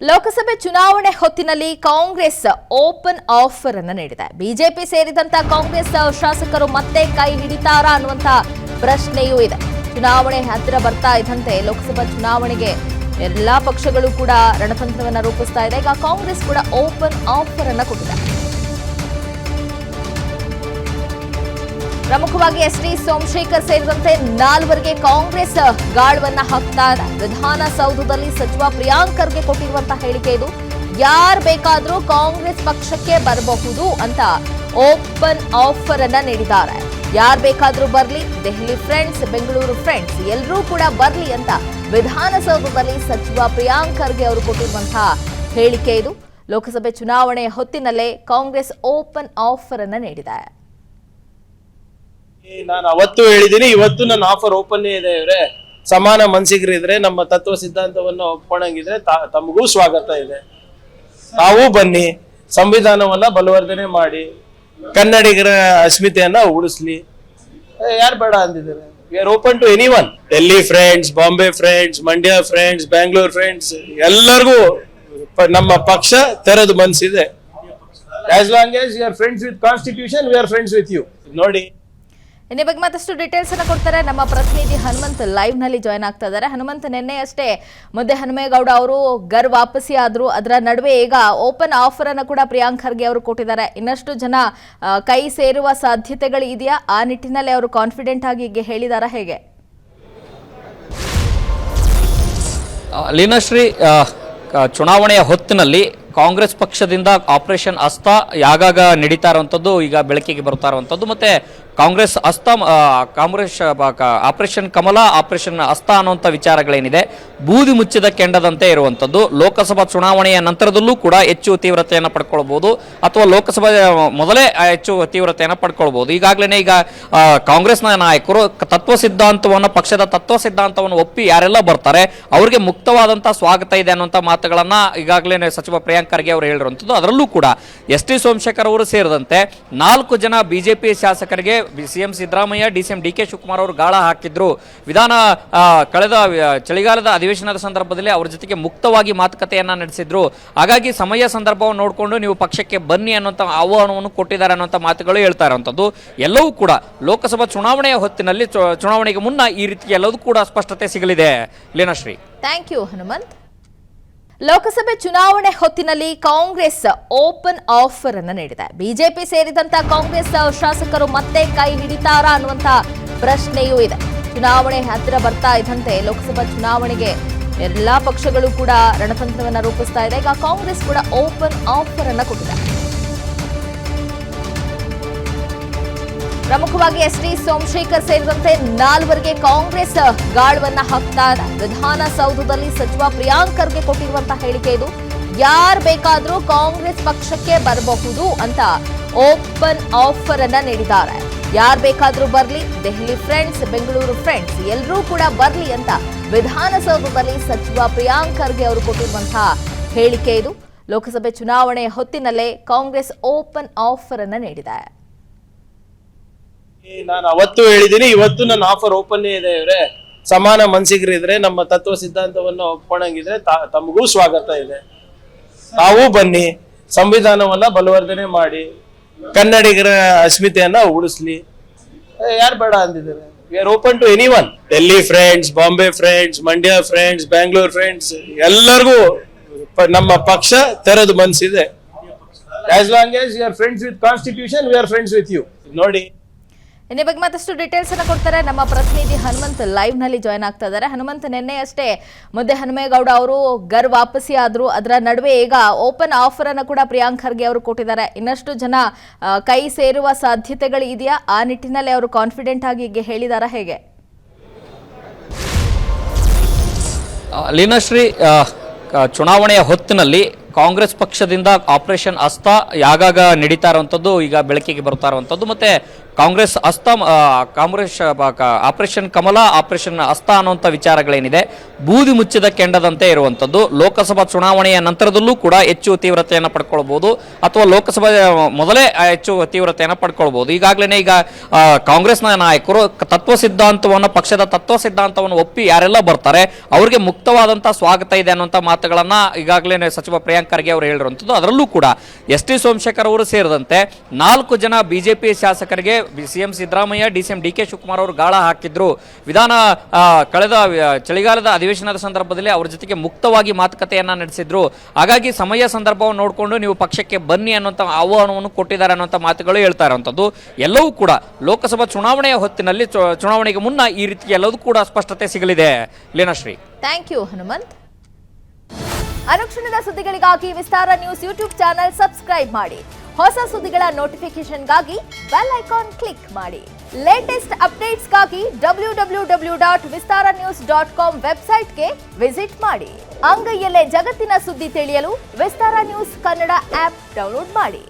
ಲೋಕಸಭೆ ಚುನಾವಣೆ ಹೊತ್ತಿನಲ್ಲಿ Congress open offer ಅನ್ನು ನೀಡಿದೆ. ಬಿಜೆಪಿ ಸೇರಿದಂತ ಕಾಂಗ್ರೆಸ್ ಶಾಸಕರು ಮತ್ತೆ ಕೈ ಹಿಡಿತಾರಾ ಅನ್ನುವಂತ ಪ್ರಶ್ನೆಯೂ ಇದೆ. ಚುನಾವಣೆ ಹತ್ತಿರ ಬರ್ತಾ ಇದ್ದಂತೆ ಲೋಕಸಭಾ ಚುನಾವಣೆಗೆ ಎಲ್ಲಾ ಪಕ್ಷಗಳು ಕೂಡ ರಣತಂತ್ರವನ್ನ ರೂಪಿಸ್ತಾ ಇದೆ. ಈಗ ಕಾಂಗ್ರೆಸ್ ಕೂಡ ಓಪನ್ ಆಫರ್ ಅನ್ನು ಕೊಟ್ಟಿದೆ. ಪ್ರಮುಖವಾಗಿ ಎಸ್.ಟಿ. ಸೋಮಶೇಖರ್ ಸೇರಿದಂತೆ 4ವರಿಗೆ ಕಾಂಗ್ರೆಸ್ ಗಾಳವನ್ನ ಹಾಕ್ತಾ ಇದೆ. ವಿಧಾನಸೌಧದಲ್ಲಿ ಸಚಿವ ಪ್ರಿಯಾಂಕ್ ಖರ್ಗೆ ಕೊಟ್ಟಿರುವಂತಹ ಹೇಳಿಕೆ ಇದು. ಯಾರು ಬೇಕಾದ್ರೂ ಕಾಂಗ್ರೆಸ್ ಪಕ್ಷಕ್ಕೆ ಬರಬಹುದು ಅಂತ ಓಪನ್ ಆಫರ್ ಅನ್ನ ನೀಡಿದ್ದಾರೆ. ಯಾರು ಬೇಕಾದ್ರೂ ಬರ್ಲಿ, ದೆಹಲಿ ಫ್ರೆಂಡ್ಸ್, ಬೆಂಗಳೂರು ಫ್ರೆಂಡ್ಸ್ ಎಲ್ಲರೂ ಕೂಡ ಬರ್ಲಿ ಅಂತ ವಿಧಾನಸೌಧದಲ್ಲಿ ಸಚಿವ ಪ್ರಿಯಾಂಕ್ ಖರ್ಗೆ ಅವರು ಕೊಟ್ಟಿರುವಂತಹ ಹೇಳಿಕೆ ಇದು. ಲೋಕಸಭೆ ಚುನಾವಣೆ ಹೊತ್ತಿನಲ್ಲೇ ಕಾಂಗ್ರೆಸ್ ಓಪನ್ ಆಫರ್ ಅನ್ನ ನೀಡಿದೆ. ನಾನು ಅವತ್ತು ಹೇಳಿದ್ದೀನಿ, ಇವತ್ತು ನನ್ನ ಆಫರ್ ಓಪನ್ ಇದೆ. ಇವರೇ ಸಮಾನ ಮನಸ್ಸಿಗರಿದ್ರೆ, ನಮ್ಮ ತತ್ವ ಸಿದ್ಧಾಂತವನ್ನ ಒಪ್ಕೊಂಡಂಗಿದ್ರೆ ತಮಗೂ ಸ್ವಾಗತ ಇದೆ. ತಾವು ಬನ್ನಿ, ಸಂವಿಧಾನವನ್ನ ಬಲವರ್ಧನೆ ಮಾಡಿ, ಕನ್ನಡಿಗರ ಅಸ್ಮಿತೆಯನ್ನ ಉಳಿಸ್ಲಿ. ಯಾರು ಬೇಡ ಅಂದಿದ್ದಾರೆ? We are open to anyone. Delhi friends, Bombay friends, Mandya friends, Bangalore friends ಎಲ್ಲರಿಗೂ ನಮ್ಮ ಪಕ್ಷ ತೆರೆದು ಮನಸ್ಸಿದೆ. As long as you are friends with constitution, we are friends with you. ನೋಡಿ, ಇನ್ನು ಬಗ್ಗೆ ಮತ್ತಷ್ಟು ಡೀಟೇಲ್ಸ್ ಅನ್ನು ಕೊಡ್ತಾರೆ ನಮ್ಮ ಪ್ರತಿನಿಧಿ ಹನುಮಂತ್. ಲೈವ್ ನಲ್ಲಿ ಜಾಯ್ನ್ ಆಗ್ತಾ ಇದ್ದಾರೆ. ಹನುಮಂತ್, ನಿನ್ನೆ ಅಷ್ಟೇ ಮುದ್ದೆ ಹನುಮೇಗೌಡ ಅವರು ವಾಪಸಿ ಆದ್ರು. ಅದರ ನಡುವೆ ಈಗ ಓಪನ್ ಆಫರ್ ಅನ್ನು ಕೂಡ ಪ್ರಿಯಾಂಕ್ ಖರ್ಗೆ ಅವರು ಕೊಟ್ಟಿದ್ದಾರೆ. ಇನ್ನಷ್ಟು ಜನ ಕೈ ಸೇರುವ ಸಾಧ್ಯತೆಗಳು ಇದೆಯಾ? ಆ ನಿಟ್ಟಿನಲ್ಲಿ ಅವರು ಕಾನ್ಫಿಡೆಂಟ್ ಆಗಿ ಹೇಳಿದಾರಾ, ಹೇಗೆ? ಲೀನಾಶ್ರೀ, ಚುನಾವಣೆಯ ಹೊತ್ತಿನಲ್ಲಿ ಕಾಂಗ್ರೆಸ್ ಪಕ್ಷದಿಂದ ಆಪರೇಷನ್ ಅಸ್ತ ಯಾಗಾಗ ನಡೀತಾ ಇರುವಂಥದ್ದು ಈಗ ಬೆಳಕಿಗೆ ಬರ್ತಾ ಇರುವಂಥದ್ದು, ಮತ್ತೆ ಕಾಂಗ್ರೆಸ್ ಆಪರೇಷನ್ ಕಮಲ, ಆಪರೇಷನ್ ಅಸ್ತ ಅನ್ನುವಂಥ ವಿಚಾರಗಳೇನಿದೆ ಬೂದಿ ಮುಚ್ಚಿದ ಕೆಂಡದಂತೆ ಇರುವಂಥದ್ದು. ಲೋಕಸಭಾ ಚುನಾವಣೆಯ ನಂತರದಲ್ಲೂ ಕೂಡ ಹೆಚ್ಚು ತೀವ್ರತೆಯನ್ನು ಪಡ್ಕೊಳ್ಬಹುದು, ಅಥವಾ ಲೋಕಸಭಾ ಮೊದಲೇ ಹೆಚ್ಚು ತೀವ್ರತೆಯನ್ನು ಪಡ್ಕೊಳ್ಬಹುದು. ಈಗಾಗಲೇ ಈಗ ಕಾಂಗ್ರೆಸ್ನ ನಾಯಕರು ತತ್ವ ಸಿದ್ಧಾಂತವನ್ನು, ಪಕ್ಷದ ತತ್ವ ಸಿದ್ಧಾಂತವನ್ನು ಒಪ್ಪಿ ಯಾರೆಲ್ಲ ಬರ್ತಾರೆ ಅವರಿಗೆ ಮುಕ್ತವಾದಂಥ ಸ್ವಾಗತ ಇದೆ ಅನ್ನುವಂಥ ಮಾತುಗಳನ್ನ ಈಗಾಗಲೇ ಸಚಿವ ಪ್ರಿಯಾಂಕ್ ಖರ್ಗೆ ಅವರು ಹೇಳಿರುವಂಥದ್ದು. ಅದರಲ್ಲೂ ಕೂಡ ಎಸ್.ಟಿ. ಸೋಮಶೇಖರ್ ಅವರು ಸೇರಿದಂತೆ 4 ಜನ ಬಿಜೆಪಿ ಶಾಸಕರಿಗೆ ಸಿಎಂ ಸಿದ್ದರಾಮಯ್ಯ, ಡಿಸಿಎಂ ಡಿ.ಕೆ. ಶಿವಕುಮಾರ್ ಅವರು ಗಾಳ ಹಾಕಿದ್ರು. ಕಳೆದ ಚಳಿಗಾಲದ ಅಧಿವೇಶನದ ಸಂದರ್ಭದಲ್ಲಿ ಅವರ ಜೊತೆಗೆ ಮುಕ್ತವಾಗಿ ಮಾತುಕತೆಯನ್ನ ನಡೆಸಿದ್ರು. ಹಾಗಾಗಿ ಸಮಯ ಸಂದರ್ಭವನ್ನು ನೋಡಿಕೊಂಡು ನೀವು ಪಕ್ಷಕ್ಕೆ ಬನ್ನಿ ಅನ್ನುವಂಥ ಆಹ್ವಾನವನ್ನು ಕೊಟ್ಟಿದ್ದಾರೆ ಅನ್ನುವಂಥ ಮಾತುಗಳು ಹೇಳ್ತಾ ಇರುವಂಥದ್ದು. ಎಲ್ಲವೂ ಕೂಡ ಲೋಕಸಭಾ ಚುನಾವಣೆಯ ಹೊತ್ತಿನಲ್ಲಿ, ಚುನಾವಣೆಗೆ ಮುನ್ನ ಈ ರೀತಿ ಎಲ್ಲವೂ ಕೂಡ ಸ್ಪಷ್ಟತೆ ಸಿಗಲಿದೆ. Leenashree, thank you Hanumanth. ಲೋಕಸಭೆ ಚುನಾವಣೆ ಹೊತ್ತಿನಲ್ಲಿ ಕಾಂಗ್ರೆಸ್ ಓಪನ್ ಆಫರ್ ಅನ್ನು ನೀಡಿದೆ. ಬಿಜೆಪಿ ಸೇರಿದಂತ ಕಾಂಗ್ರೆಸ್ ಶಾಸಕರು ಮತ್ತೆ ಕೈ ಹಿಡಿತಾರಾ ಅನ್ನುವಂತ ಪ್ರಶ್ನೆಯೂ ಇದೆ. ಚುನಾವಣೆ ಹತ್ತಿರ ಬರ್ತಾ ಇದ್ದಂತೆ ಲೋಕಸಭಾ ಚುನಾವಣೆಗೆ ಎಲ್ಲಾ ಪಕ್ಷಗಳು ಕೂಡ ರಣತಂತ್ರವನ್ನ ರೂಪಿಸ್ತಾ ಇದೆ. ಈಗ ಕಾಂಗ್ರೆಸ್ ಕೂಡ ಓಪನ್ ಆಫರ್ ಅನ್ನು ಕೊಟ್ಟಿದೆ. ಪ್ರಮುಖವಾಗಿ ಎಸ್.ಟಿ. ಸೋಮಶೇಖರ್ ಸೇರಿದಂತೆ 4ವರಿಗೆ ಕಾಂಗ್ರೆಸ್ ಗಾಳವನ್ನ ಹಾಕ್ತಾ ಇದೆ. ವಿಧಾನಸೌಧದಲ್ಲಿ ಸಚಿವ ಪ್ರಿಯಾಂಕ್ ಖರ್ಗೆ ಕೊಟ್ಟಿರುವಂತಹ ಹೇಳಿಕೆ ಇದು. ಯಾರು ಬೇಕಾದ್ರೂ ಕಾಂಗ್ರೆಸ್ ಪಕ್ಷಕ್ಕೆ ಬರಬಹುದು ಅಂತ ಓಪನ್ ಆಫರ್ ಅನ್ನ ನೀಡಿದ್ದಾರೆ. ಯಾರು ಬೇಕಾದ್ರೂ ಬರ್ಲಿ, ದೆಹಲಿ ಫ್ರೆಂಡ್ಸ್, ಬೆಂಗಳೂರು ಫ್ರೆಂಡ್ಸ್ ಎಲ್ಲರೂ ಕೂಡ ಬರ್ಲಿ ಅಂತ ವಿಧಾನಸೌಧದಲ್ಲಿ ಸಚಿವ ಪ್ರಿಯಾಂಕ್ ಖರ್ಗೆ ಅವರು ಕೊಟ್ಟಿರುವಂತಹ ಹೇಳಿಕೆ ಇದು. ಲೋಕಸಭೆ ಚುನಾವಣೆ ಹೊತ್ತಿನಲ್ಲೇ ಕಾಂಗ್ರೆಸ್ ಓಪನ್ ಆಫರ್ ಅನ್ನ ನೀಡಿದೆ. ನಾನು ಅವತ್ತು ಹೇಳಿದ್ದೀನಿ, ಇವತ್ತು ನನ್ನ ಆಫರ್ ಓಪನ್ ಇದೆ. ಇವರೇ ಸಮಾನ ಮನಸ್ಸಿಗರಿದ್ರೆ, ನಮ್ಮ ತತ್ವ ಸಿದ್ಧಾಂತವನ್ನ ಒಪ್ಕೊಂಡಂಗಿದ್ರೆ ತಮಗೂ ಸ್ವಾಗತ ಇದೆ. ತಾವು ಬನ್ನಿ, ಸಂವಿಧಾನವನ್ನ ಬಲವರ್ಧನೆ ಮಾಡಿ, ಕನ್ನಡಿಗರ ಅಸ್ಮಿತೆಯನ್ನ ಉಳಿಸ್ಲಿ. ಯಾರು ಬೇಡ ಅಂದಿದ್ದಾರೆ? We are open to anyone. Delhi friends, Bombay friends, Mandya friends, Bangalore friends ಎಲ್ಲರಿಗೂ ನಮ್ಮ ಪಕ್ಷ ತೆರೆದು ಮನಸ್ಸಿದೆ. As long as you are friends with constitution, we are friends with you. ನೋಡಿ, ಇನ್ನು ಬಗ್ಗೆ ಮತ್ತಷ್ಟು ಡೀಟೇಲ್ಸ್ ಅನ್ನು ಕೊಡ್ತಾರೆ ನಮ್ಮ ಪ್ರತಿನಿಧಿ ಹನುಮಂತ್. ಲೈವ್ ನಲ್ಲಿ ಜಾಯ್ನ್ ಆಗ್ತಾ ಇದ್ದಾರೆ. ಹನುಮಂತ್, ನಿನ್ನೆ ಅಷ್ಟೇ ಮುದ್ದೆ ಹನುಮೇಗೌಡ ಅವರು ವಾಪಸಿ ಆದ್ರು. ಅದರ ನಡುವೆ ಈಗ ಓಪನ್ ಆಫರ್ ಅನ್ನು ಕೂಡ ಪ್ರಿಯಾಂಕ್ ಖರ್ಗೆ ಅವರು ಕೊಟ್ಟಿದ್ದಾರೆ. ಇನ್ನಷ್ಟು ಜನ ಕೈ ಸೇರುವ ಸಾಧ್ಯತೆಗಳು ಇದೆಯಾ? ಆ ನಿಟ್ಟಿನಲ್ಲಿ ಅವರು ಕಾನ್ಫಿಡೆಂಟ್ ಆಗಿ ಹೇಳಿದಾರಾ, ಹೇಗೆ? ಲೀನಾಶ್ರೀ, ಚುನಾವಣೆಯ ಹೊತ್ತಿನಲ್ಲಿ ಕಾಂಗ್ರೆಸ್ ಪಕ್ಷದಿಂದ ಆಪರೇಷನ್ ಹಸ್ತ ಆಗಾಗ ನಡೀತಾ ಇರುವಂಥದ್ದು ಈಗ ಬೆಳಕಿಗೆ ಬರ್ತಾ ಇರುವಂಥದ್ದು ಮತ್ತೆ ಕಾಂಗ್ರೆಸ್ ಹಸ್ತ ಕಾಂಗ್ರೆಸ್ ಆಪರೇಷನ್ ಕಮಲ ಆಪರೇಷನ್ ಹಸ್ತ ಅನ್ನುವಂಥ ವಿಚಾರಗಳೇನಿದೆ ಬೂದಿ ಮುಚ್ಚಿದ ಕೆಂಡದಂತೆ ಇರುವಂಥದ್ದು. ಲೋಕಸಭಾ ಚುನಾವಣೆಯ ನಂತರದಲ್ಲೂ ಕೂಡ ಹೆಚ್ಚು ತೀವ್ರತೆಯನ್ನು ಪಡ್ಕೊಳ್ಬಹುದು ಅಥವಾ ಲೋಕಸಭಾ ಮೊದಲೇ ಹೆಚ್ಚು ತೀವ್ರತೆಯನ್ನು ಪಡ್ಕೊಳ್ಬಹುದು. ಈಗಾಗಲೇ ಈಗ ಕಾಂಗ್ರೆಸ್ನ ನಾಯಕರು ತತ್ವ ಸಿದ್ಧಾಂತವನ್ನು ಪಕ್ಷದ ತತ್ವ ಸಿದ್ಧಾಂತವನ್ನು ಒಪ್ಪಿ ಯಾರೆಲ್ಲ ಬರ್ತಾರೆ ಅವರಿಗೆ ಮುಕ್ತವಾದಂತಹ ಸ್ವಾಗತ ಇದೆ ಅನ್ನುವಂಥ ಮಾತುಗಳನ್ನ ಈಗಾಗಲೇ ಸಚಿವ ಪ್ರಿಯಾಂಕ್ ಖರ್ಗೆ ಅವರು ಹೇಳಿರುವಂಥದ್ದು. ಅದರಲ್ಲೂ ಕೂಡ ಎಸ್ ಟಿ ಸೋಮಶೇಖರ್ ಅವರು ಸೇರಿದಂತೆ 4 ಜನ ಬಿಜೆಪಿ ಶಾಸಕರಿಗೆ CM Siddaramaiah DCM D K Shivakumar ಅವರು ಗಾಳ ಹಾಕಿದ್ರು. ಕಳೆದ ಚಳಿಗಾಲದ ಅಧಿವೇಶನದ ಸಂದರ್ಭದಲ್ಲಿ ಅವರ ಜೊತೆಗೆ ಮುಕ್ತವಾಗಿ ಮಾತುಕತೆಯನ್ನ ನಡೆಸಿದ್ರು. ಹಾಗಾಗಿ ಸಮಯ ಸಂದರ್ಭವನ್ನು ನೋಡಿಕೊಂಡು ನೀವು ಪಕ್ಷಕ್ಕೆ ಬನ್ನಿ ಅನ್ನುವಂಥ ಆಹ್ವಾನವನ್ನು ಕೊಟ್ಟಿದ್ದಾರೆ ಅನ್ನುವಂಥ ಮಾತುಗಳು ಹೇಳ್ತಾ ಇರುವಂಥದ್ದು. ಎಲ್ಲವೂ ಕೂಡ ಲೋಕಸಭಾ ಚುನಾವಣೆಯ ಹೊತ್ತಿನಲ್ಲಿ ಚುನಾವಣೆಗೆ ಮುನ್ನ ಈ ರೀತಿ ಎಲ್ಲವೂ ಕೂಡ ಸ್ಪಷ್ಟತೆ ಸಿಗಲಿದೆ. Leenashree, thank you Hanumanth. ಅನುಕ್ಷಣದ ಸುದ್ದಿಗಳಿಗಾಗಿ Vistara news YouTube channel subscribe ಮಾಡಿ. ಹೊಸ ಸುದ್ದಿಗಳ ನೋಟಿಫಿಕೇಶನ್ಗಾಗಿ ಬೆಲ್ ಐಕಾನ್ ಕ್ಲಿಕ್ ಮಾಡಿ. ಲೇಟೆಸ್ಟ್ ಅಪ್ಡೇಟ್ಸ್ಗಾಗಿ www.vistaranews.com ವೆಬ್ಸೈಟ್ಗೆ ವಿಸಿಟ್ ಮಾಡಿ. ಅಂಗೈಯಲ್ಲೇ ಜಗತ್ತಿನ ಸುದ್ದಿ ತಿಳಿಯಲು Vistara news Kannada app download ಮಾಡಿ.